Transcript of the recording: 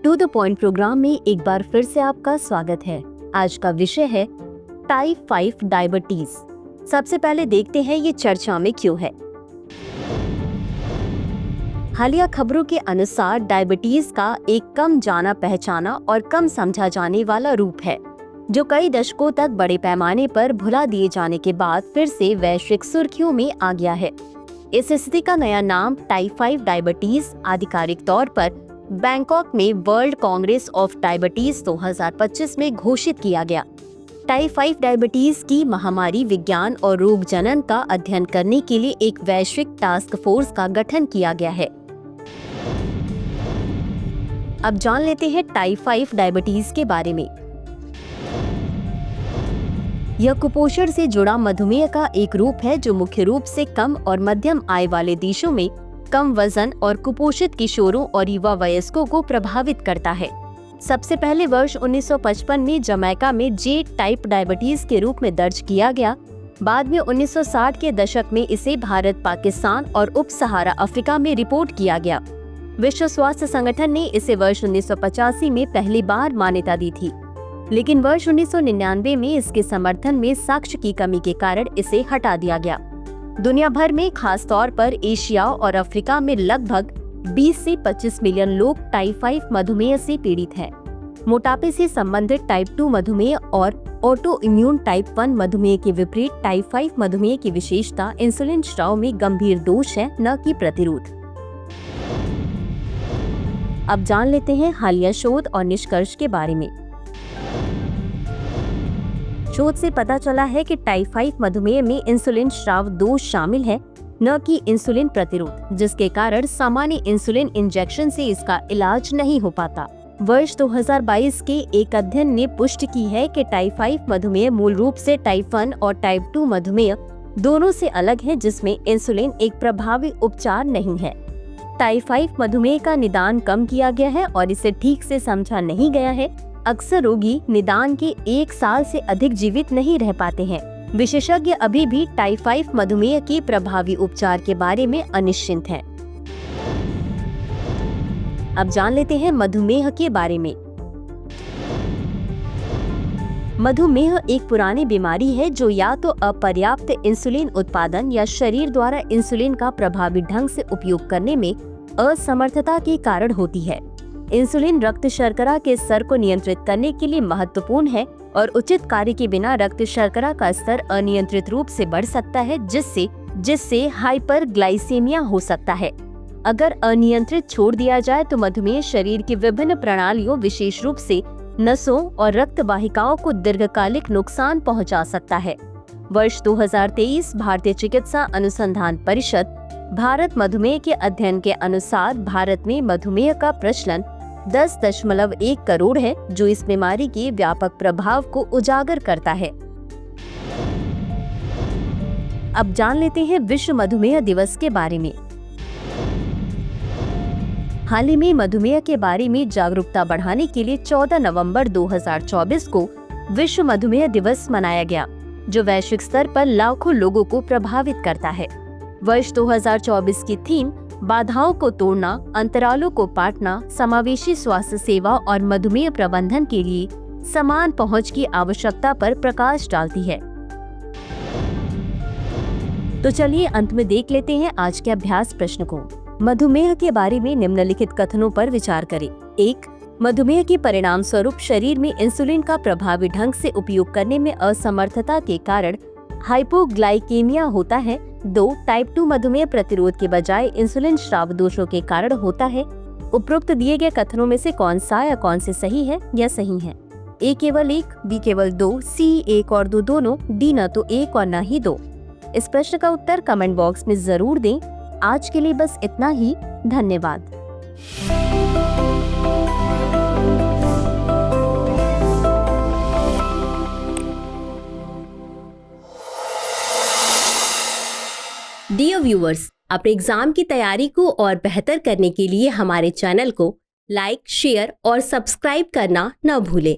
To the point programme में एक बार फिर से आपका स्वागत है। आज का विषय है टाइप 5 डायबिटीज। सबसे पहले देखते हैं ये चर्चा में क्यों है। हालिया खबरों के अनुसार डायबिटीज का एक कम जाना पहचाना और कम समझा जाने वाला रूप है, जो कई दशकों तक बड़े पैमाने पर भुला दिए जाने के बाद फिर से वैश्विक सुर्खियों में आ गया है। इस स्थिति का नया नाम टाइप 5 डायबिटीज आधिकारिक तौर पर बैंकॉक में वर्ल्ड कांग्रेस ऑफ डायबिटीज 2025 में घोषित किया गया। टाइप 5 डायबिटीज की महामारी विज्ञान और रोग जनन का अध्ययन करने के लिए एक वैश्विक टास्क फोर्स का गठन किया गया है। अब जान लेते हैं टाइप 5 डायबिटीज के बारे में। यह कुपोषण से जुड़ा मधुमेह का एक रूप है जो मुख्य रूप से कम और मध्यम आय वाले देशों में कम वजन और कुपोषित किशोरों और युवा वयस्कों को प्रभावित करता है। सबसे पहले वर्ष 1955 में जमैका में जे टाइप डायबिटीज के रूप में दर्ज किया गया। बाद में 1960 के दशक में इसे भारत, पाकिस्तान और उप सहारा अफ्रीका में रिपोर्ट किया गया। विश्व स्वास्थ्य संगठन ने इसे वर्ष 1985 में पहली बार मान्यता दी थी, लेकिन वर्ष 1999 में इसके समर्थन में साक्ष्य की कमी के कारण इसे हटा दिया गया। दुनिया भर में खास तौर पर एशिया और अफ्रीका में लगभग 20 से 25 मिलियन लोग टाइप 5 मधुमेह से पीड़ित हैं। मोटापे से संबंधित टाइप 2 मधुमेह और ऑटो इम्यून टाइप 1 मधुमेह के विपरीत टाइप 5 मधुमेह की विशेषता इंसुलिन स्राव में गंभीर दोष है, न कि प्रतिरोध। अब जान लेते हैं हालिया शोध और निष्कर्ष के बारे में। शोध से पता चला है कि टाइप 5 मधुमेह में इंसुलिन स्राव दोष शामिल है, न कि इंसुलिन प्रतिरोध, जिसके कारण सामान्य इंसुलिन इंजेक्शन से इसका इलाज नहीं हो पाता। वर्ष 2022 के एक अध्ययन ने पुष्टि की है कि टाइप 5 मधुमेह मूल रूप से टाइप 1 और टाइप 2 मधुमेह दोनों से अलग है, जिसमें इंसुलिन एक प्रभावी उपचार नहीं है। टाइप 5 मधुमेह का निदान कम किया गया है और इसे ठीक से समझा नहीं गया है। अक्सर रोगी निदान के 1 साल से अधिक जीवित नहीं रह पाते हैं। विशेषज्ञ अभी भी टाइप 5 मधुमेह के प्रभावी उपचार के बारे में अनिश्चित हैं। अब जान लेते हैं मधुमेह के बारे में। मधुमेह एक पुरानी बीमारी है जो या तो अपर्याप्त इंसुलिन उत्पादन या शरीर द्वारा इंसुलिन का प्रभावी ढंग से उपयोग करने में असमर्थता के कारण होती है। इंसुलिन रक्त शर्करा के स्तर को नियंत्रित करने के लिए महत्वपूर्ण है और उचित कार्य के बिना रक्त शर्करा का स्तर अनियंत्रित रूप से बढ़ सकता है, जिससे हाइपरग्लाइसेमिया हो सकता है। अगर अनियंत्रित छोड़ दिया जाए तो मधुमेह शरीर की विभिन्न प्रणालियों, विशेष रूप से नसों और रक्त वाहिकाओं को दीर्घकालिक नुकसान पहुंचा सकता है। वर्ष 2023 भारतीय चिकित्सा अनुसंधान परिषद भारत मधुमेह के अध्ययन के अनुसार भारत में मधुमेह का प्रचलन 10.1 करोड़ है, जो इस बीमारी के व्यापक प्रभाव को उजागर करता है। अब जान लेते हैं विश्व मधुमेह दिवस के बारे में। हाल ही में मधुमेह के बारे में जागरूकता बढ़ाने के लिए 14 नवंबर 2024 को विश्व मधुमेह दिवस मनाया गया, जो वैश्विक स्तर पर लाखों लोगों को प्रभावित करता है। वर्ष 2024 की थीम बाधाओं को तोड़ना, अंतरालों को पाटना, समावेशी स्वास्थ्य सेवा और मधुमेह प्रबंधन के लिए समान पहुंच की आवश्यकता पर प्रकाश डालती है। तो चलिए अंत में देख लेते हैं आज के अभ्यास प्रश्न को। मधुमेह के बारे में निम्नलिखित कथनों पर विचार करें। 1. मधुमेह के परिणाम स्वरूप शरीर में इंसुलिन का प्रभावी ढंग से उपयोग करने में असमर्थता के कारण हाइपोग्लाइकेमिया होता है। 2. टाइप 2 मधुमेह प्रतिरोध के बजाय इंसुलिन स्राव दोषों के कारण होता है। उपरोक्त दिए गए कथनों में से कौन सा या कौन से सही है या सही है? A केवल 1, B केवल 2, C 1 और 2 दोनों, D न तो 1 और न ही 2। इस प्रश्न का उत्तर कमेंट बॉक्स में जरूर दें। आज के लिए बस इतना ही। धन्यवाद। डियर व्यूअर्स, अपने एग्जाम की तैयारी को और बेहतर करने के लिए हमारे चैनल को लाइक, शेयर और सब्सक्राइब करना न भूलें।